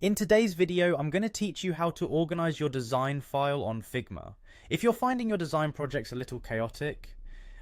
In today's video, I'm going to teach you how to organize your design file on Figma. If you're finding your design projects a little chaotic,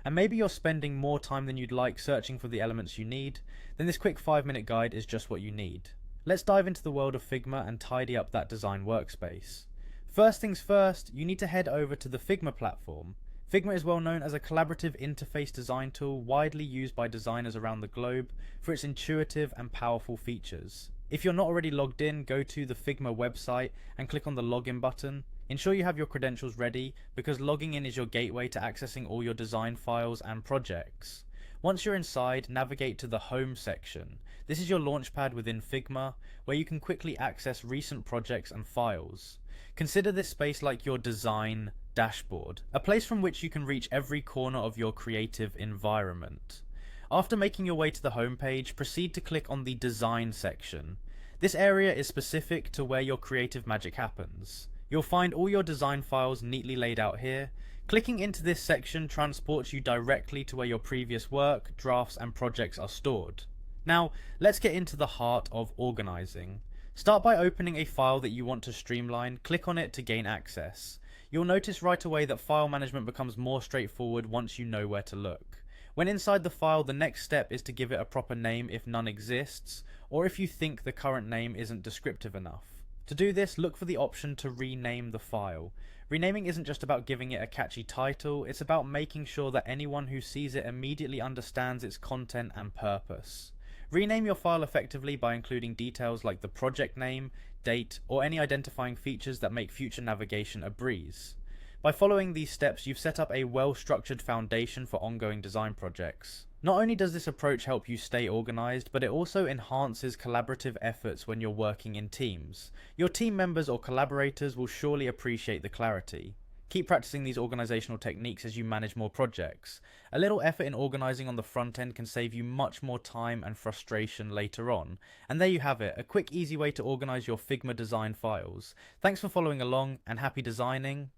and maybe you're spending more time than you'd like searching for the elements you need, then this quick 5-minute guide is just what you need. Let's dive into the world of Figma and tidy up that design workspace. First things first, you need to head over to the Figma platform. Figma is well known as a collaborative interface design tool widely used by designers around the globe for its intuitive and powerful features. If you're not already logged in, go to the Figma website and click on the login button. Ensure you have your credentials ready because logging in is your gateway to accessing all your design files and projects. Once you're inside, navigate to the Home section. This is your launchpad within Figma where you can quickly access recent projects and files. Consider this space like your design dashboard, a place from which you can reach every corner of your creative environment. After making your way to the home page, proceed to click on the Design section. This area is specific to where your creative magic happens. You'll find all your design files neatly laid out here. Clicking into this section transports you directly to where your previous work, drafts and projects are stored. Now, let's get into the heart of organizing. Start by opening a file that you want to streamline. Click on it to gain access. You'll notice right away that file management becomes more straightforward once you know where to look. When inside the file, the next step is to give it a proper name if none exists, or if you think the current name isn't descriptive enough. To do this, look for the option to rename the file. Renaming isn't just about giving it a catchy title, it's about making sure that anyone who sees it immediately understands its content and purpose. Rename your file effectively by including details like the project name, date, or any identifying features that make future navigation a breeze. By following these steps, you've set up a well-structured foundation for ongoing design projects. Not only does this approach help you stay organized, but it also enhances collaborative efforts when you're working in teams. Your team members or collaborators will surely appreciate the clarity. Keep practicing these organizational techniques as you manage more projects. A little effort in organizing on the front end can save you much more time and frustration later on. And there you have it, a quick, easy way to organize your Figma design files. Thanks for following along and happy designing.